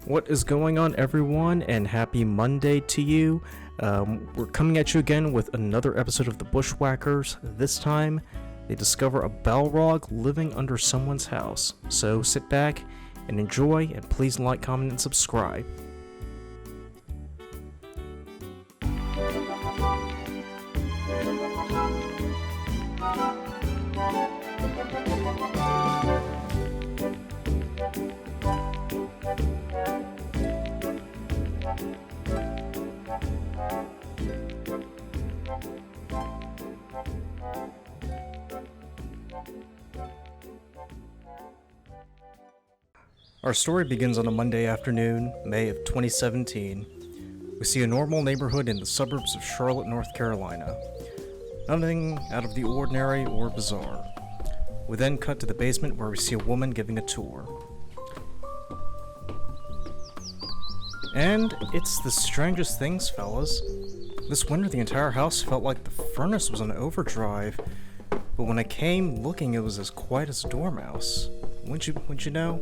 What is going on, everyone, and happy Monday to you. We're coming at you again with another episode of the Bushwackers. This time, they discover a Balrog living under someone's house. So sit back and enjoy, and please like, comment, and subscribe. Our story begins on a Monday afternoon, May of 2017. We see a normal neighborhood in the suburbs of Charlotte, North Carolina. Nothing out of the ordinary or bizarre. We then cut to the basement where we see a woman giving a tour. And it's the strangest things, fellas. This winter the entire house felt like the furnace was on overdrive, but when I came looking it was as quiet as a dormouse. Wouldn't you know?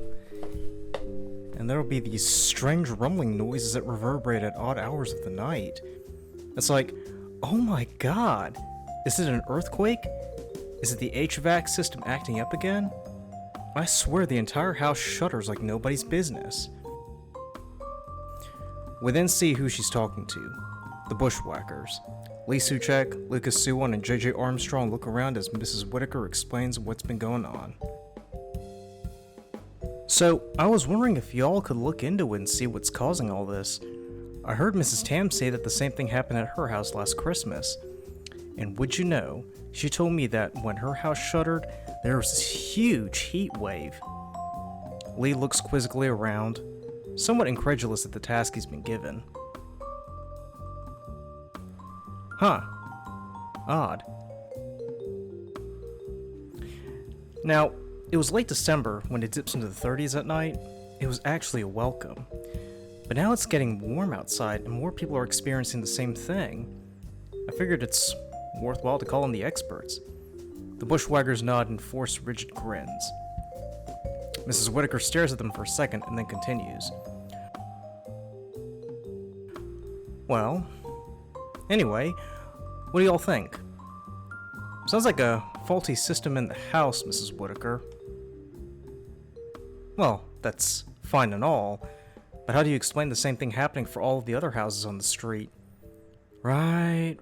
And there will be these strange rumbling noises that reverberate at odd hours of the night. It's like, oh my god, is it an earthquake? Is it the HVAC system acting up again? I swear the entire house shudders like nobody's business. We then see who she's talking to, the Bushwackers. Lee Suchek, Lucas Suwon, and JJ Armstrong look around as Mrs. Whitaker explains what's been going on. So, I was wondering if y'all could look into it and see what's causing all this. I heard Mrs. Tam say that the same thing happened at her house last Christmas. And would you know, she told me that when her house shuddered, there was this huge heat wave. Lee looks quizzically around, somewhat incredulous at the task he's been given. Huh. Odd. Now, it was late December when it dips into the 30s at night. It was actually a welcome. But now it's getting warm outside and more people are experiencing the same thing. I figured it's worthwhile to call in the experts. The Bushwackers nod and force rigid grins. Mrs. Whitaker stares at them for a second and then continues. Well, anyway, what do y'all think? Sounds like a faulty system in the house, Mrs. Whitaker. Well, that's fine and all, but how do you explain the same thing happening for all of the other houses on the street? Right.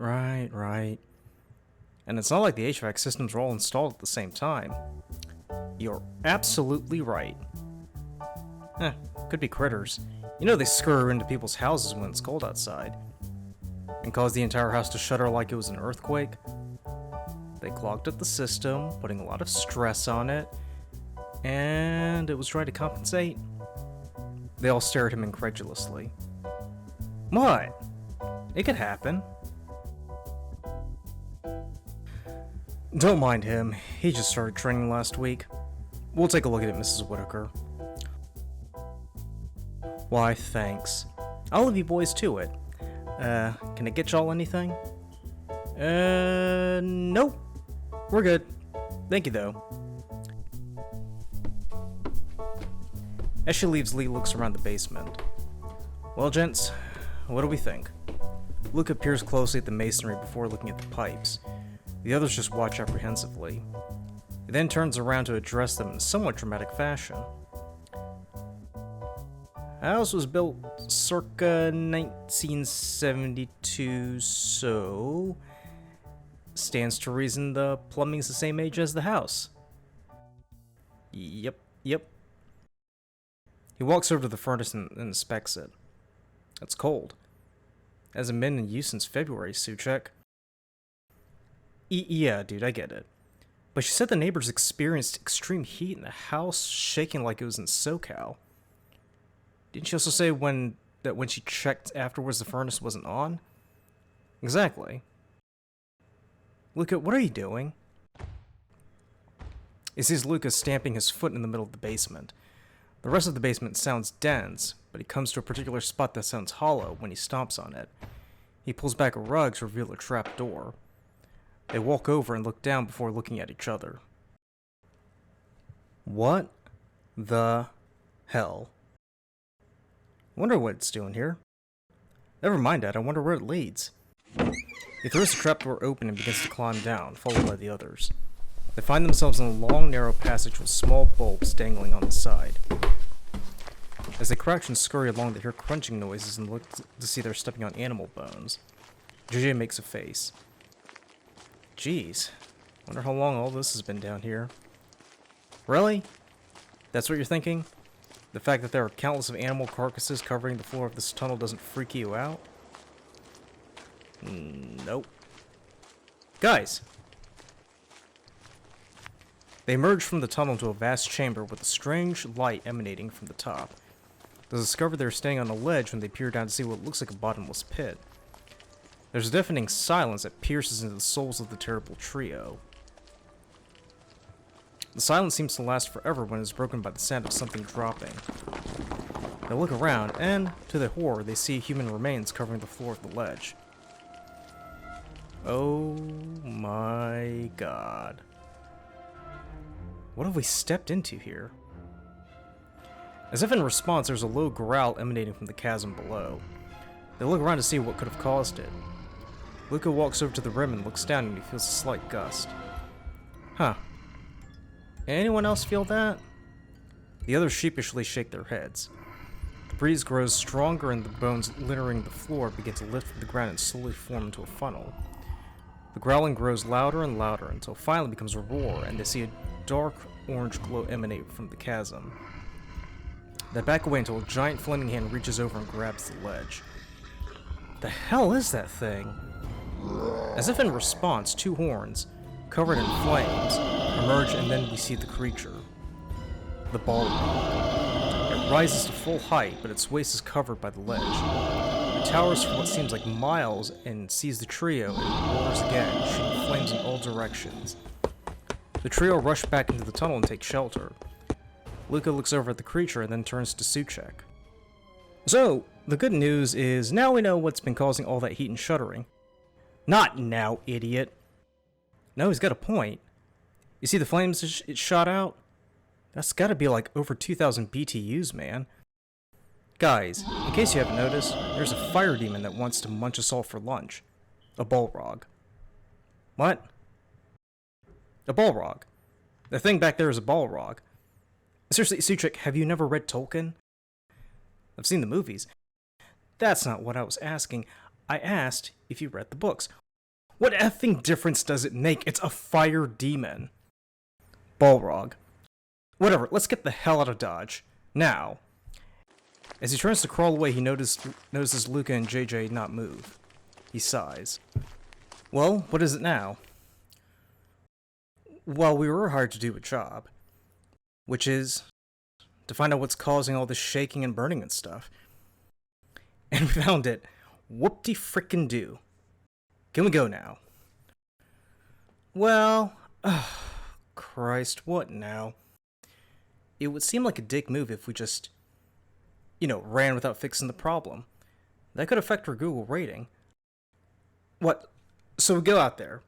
And it's not like the HVAC systems were all installed at the same time. You're absolutely right. Could be critters. You know they scurry into people's houses when it's cold outside. And cause the entire house to shudder like it was an earthquake. They clogged up the system, putting a lot of stress on it, and it was trying to compensate. They all stare at him incredulously. What? It could happen. Don't mind him, he just started training last week. We'll take a look at it, Mrs. Whitaker. Why, thanks. I'll leave you boys to it. Can I get y'all anything? Nope. We're good. Thank you, though. As she leaves, Lee looks around the basement. Well, gents, what do we think? Luke peers closely at the masonry before looking at the pipes. The others just watch apprehensively. He then turns around to address them in a somewhat dramatic fashion. The house was built circa 1972, so stands to reason the plumbing's the same age as the house. Yep. He walks over to the furnace and inspects it. It's cold. Hasn't been in use since February, Suchek. Yeah, dude, I get it. But she said the neighbors experienced extreme heat and the house shaking like it was in SoCal. Didn't she also say that when she checked afterwards the furnace wasn't on? Exactly. Luca, what are you doing? He sees Lucas stamping his foot in the middle of the basement. The rest of the basement sounds dense, but he comes to a particular spot that sounds hollow when he stomps on it. He pulls back a rug to reveal a trap door. They walk over and look down before looking at each other. What the hell? Wonder what it's doing here. Never mind that, I wonder where it leads. He throws the trapdoor open and begins to climb down, followed by the others. They find themselves in a long, narrow passage with small bulbs dangling on the side. As they crouch and scurry along, they hear crunching noises and look to see they're stepping on animal bones. JJ makes a face. Jeez, wonder how long all this has been down here. Really? That's what you're thinking? The fact that there are countless of animal carcasses covering the floor of this tunnel doesn't freak you out? Nope. Guys! They emerge from the tunnel into a vast chamber with a strange light emanating from the top. They discover they're standing on a ledge when they peer down to see what looks like a bottomless pit. There's a deafening silence that pierces into the souls of the terrible trio. The silence seems to last forever when it is broken by the sound of something dropping. They look around, and, to their horror, they see human remains covering the floor of the ledge. Oh my god. What have we stepped into here? As if in response, there's a low growl emanating from the chasm below. They look around to see what could have caused it. Luca walks over to the rim and looks down, and he feels a slight gust. Huh. Anyone else feel that? The others sheepishly shake their heads. The breeze grows stronger and the bones littering the floor begin to lift from the ground and slowly form into a funnel. The growling grows louder and louder until finally becomes a roar, and they see a dark orange glow emanate from the chasm. They back away until a giant flaming hand reaches over and grabs the ledge. The hell is that thing? As if in response, two horns, covered in flames, emerge, and then we see the creature. The Balrog. It rises to full height, but its waist is covered by the ledge. It towers for what seems like miles and sees the trio and roars again, shooting flames in all directions. The trio rush back into the tunnel and take shelter. Luca looks over at the creature and then turns to Suchek. So, the good news is now we know what's been causing all that heat and shuddering. Not now, idiot. No, he's got a point. You see the flames it shot out? That's gotta be like over 2,000 BTUs, man. Guys, in case you haven't noticed, there's a fire demon that wants to munch us all for lunch. A Balrog. What? A Balrog. The thing back there is a Balrog. Seriously, Suchek, have you never read Tolkien? I've seen the movies. That's not what I was asking. I asked if you read the books. What effing difference does it make? It's a fire demon. Balrog. Whatever, let's get the hell out of Dodge. Now. As he turns to crawl away, he notices Luca and JJ not move. He sighs. Well, what is it now? Well, we were hired to do a job. Which is to find out what's causing all this shaking and burning and stuff. And we found it. Whoop-de-frickin-do. Can we go now? Well, Christ, what now? It would seem like a dick move if we just, ran without fixing the problem. That could affect our Google rating. What? So we go out there,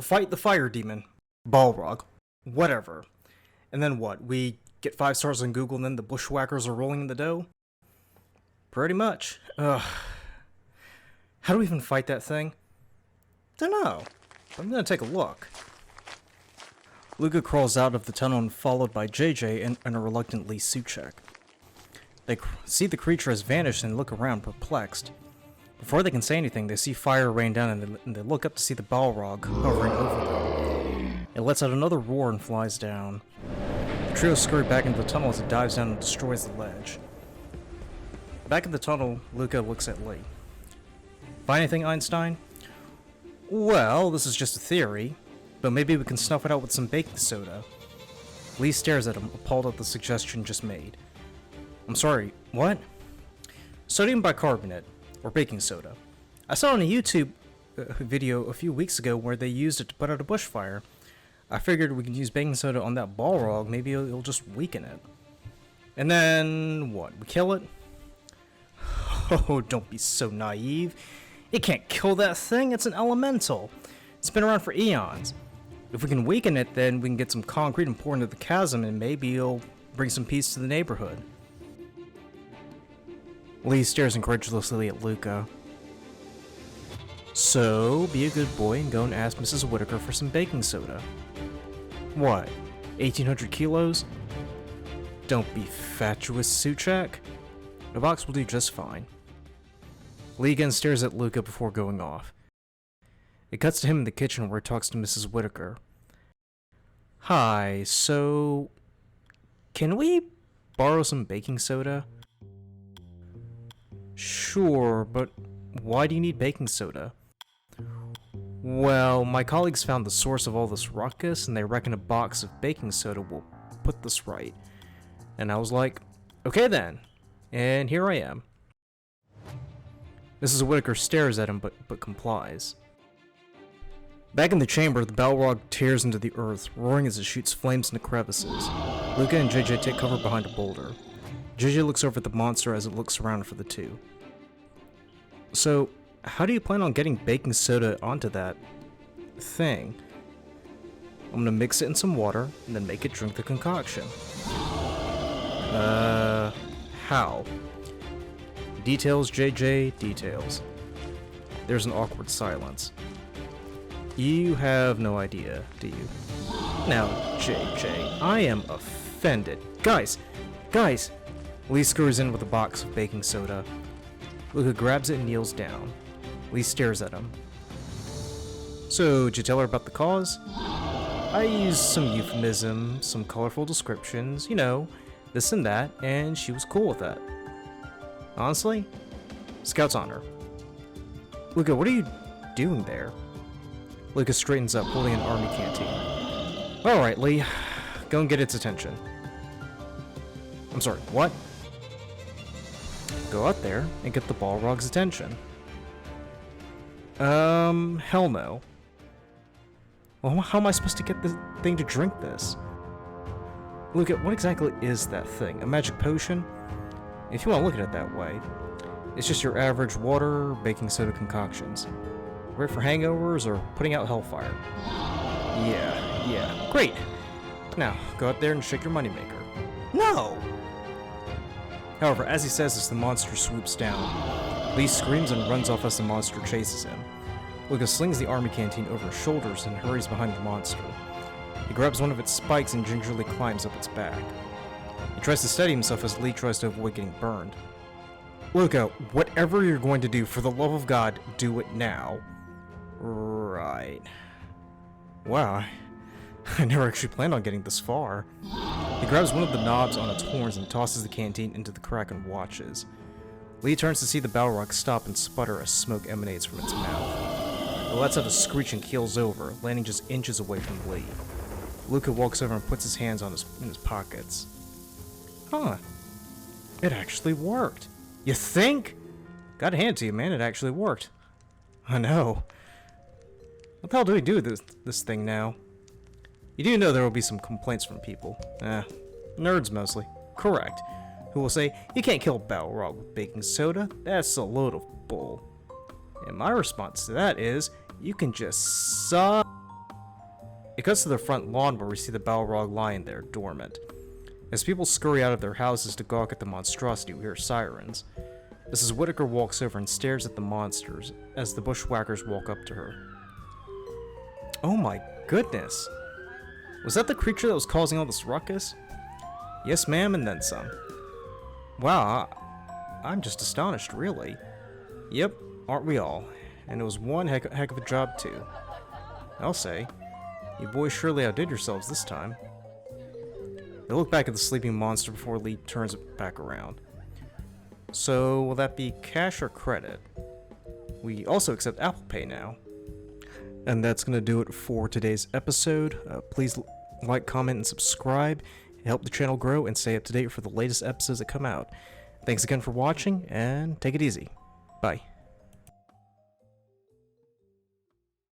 fight the fire demon, Balrog, whatever. And then what? We get 5 stars on Google and then the Bushwackers are rolling in the dough? Pretty much. Ugh. How do we even fight that thing? Dunno. I'm gonna take a look. Luca crawls out of the tunnel and followed by JJ and a reluctantly Suchek. They see the creature has vanished and look around perplexed. Before they can say anything, they see fire rain down and they look up to see the Balrog hovering over them. It lets out another roar and flies down. The trio scurry back into the tunnel as it dives down and destroys the ledge. Back in the tunnel, Luca looks at Lee. Find anything, Einstein? Well, this is just a theory, but maybe we can snuff it out with some baking soda. Lee stares at him, appalled at the suggestion just made. I'm sorry, what? Sodium bicarbonate, or baking soda. I saw on a YouTube video a few weeks ago where they used it to put out a bushfire. I figured we could use baking soda on that Balrog, maybe it'll just weaken it. And then, what, we kill it? Oh, don't be so naive. It can't kill that thing, it's an elemental. It's been around for eons. If we can weaken it, then we can get some concrete and pour into the chasm and maybe it'll bring some peace to the neighborhood. Lee stares incredulously at Luca. So, be a good boy and go and ask Mrs. Whitaker for some baking soda. What? 1,800 kilos? Don't be fatuous, Suchak. A box will do just fine. Lee again stares at Luca before going off. It cuts to him in the kitchen where he talks to Mrs. Whitaker. Hi, so... can we borrow some baking soda? Sure, but why do you need baking soda? Well, my colleagues found the source of all this ruckus, and they reckon a box of baking soda will put this right. And I was like, okay then. And here I am. Mrs. Whitaker stares at him, but complies. Back in the chamber, the Balrog tears into the earth, roaring as it shoots flames into crevices. Luca and JJ take cover behind a boulder. JJ looks over at the monster as it looks around for the two. So, how do you plan on getting baking soda onto that thing? I'm gonna mix it in some water, and then make it drink the concoction. How? Details, JJ, details. There's an awkward silence. You have no idea, do you? Now, JJ, I am offended. Guys! Lee screws in with a box of baking soda. Luca grabs it and kneels down. Lee stares at him. So, did you tell her about the cause? I used some euphemism, some colorful descriptions, you know, this and that, and she was cool with that. Honestly, Scout's on her. Luca, what are you doing there? Luca straightens up, holding an army canteen. Alright, Lee. Go and get its attention. I'm sorry, what? Go out there and get the Balrog's attention. Hell no. Well, how am I supposed to get the thing to drink this? Luca, what exactly is that thing? A magic potion? If you want to look at it that way, it's just your average water, baking soda concoctions. Great for hangovers or putting out hellfire. Yeah. Great! Now, go out there and shake your moneymaker. No! However, as he says this, the monster swoops down. Lee screams and runs off as the monster chases him. Luca slings the army canteen over his shoulders and hurries behind the monster. He grabs one of its spikes and gingerly climbs up its back. He tries to steady himself as Lee tries to avoid getting burned. Luca, whatever you're going to do, for the love of God, do it now. Right. Wow, I never actually planned on getting this far. He grabs one of the knobs on its horns and tosses the canteen into the crack and watches. Lee turns to see the Balrog stop and sputter as smoke emanates from its mouth. It lets out a screech and keels over, landing just inches away from Lee. Luca walks over and puts his hands in his pockets. Huh. It actually worked. You think? Gotta hand it to you, man, it actually worked. I know. What the hell do we do with this thing now? You do know there will be some complaints from people. Nerds mostly. Correct. Who will say, you can't kill Balrog with baking soda, that's a load of bull. And my response to that is, you can just suck. It cuts to the front lawn where we see the Balrog lying there, dormant. As people scurry out of their houses to gawk at the monstrosity, we hear sirens. Mrs. Whitaker walks over and stares at the monsters as the Bushwackers walk up to her. Oh my goodness! Was that the creature that was causing all this ruckus? Yes, ma'am, and then some. Wow, I'm just astonished, really. Yep, aren't we all? And it was one heck of a job, too. I'll say. You boys surely outdid yourselves this time. They look back at the sleeping monster before Lee turns it back around. So, will that be cash or credit? We also accept Apple Pay now. And that's going to do it for today's episode. Please like, comment, and subscribe. Help the channel grow and stay up to date for the latest episodes that come out. Thanks again for watching, and take it easy. Bye.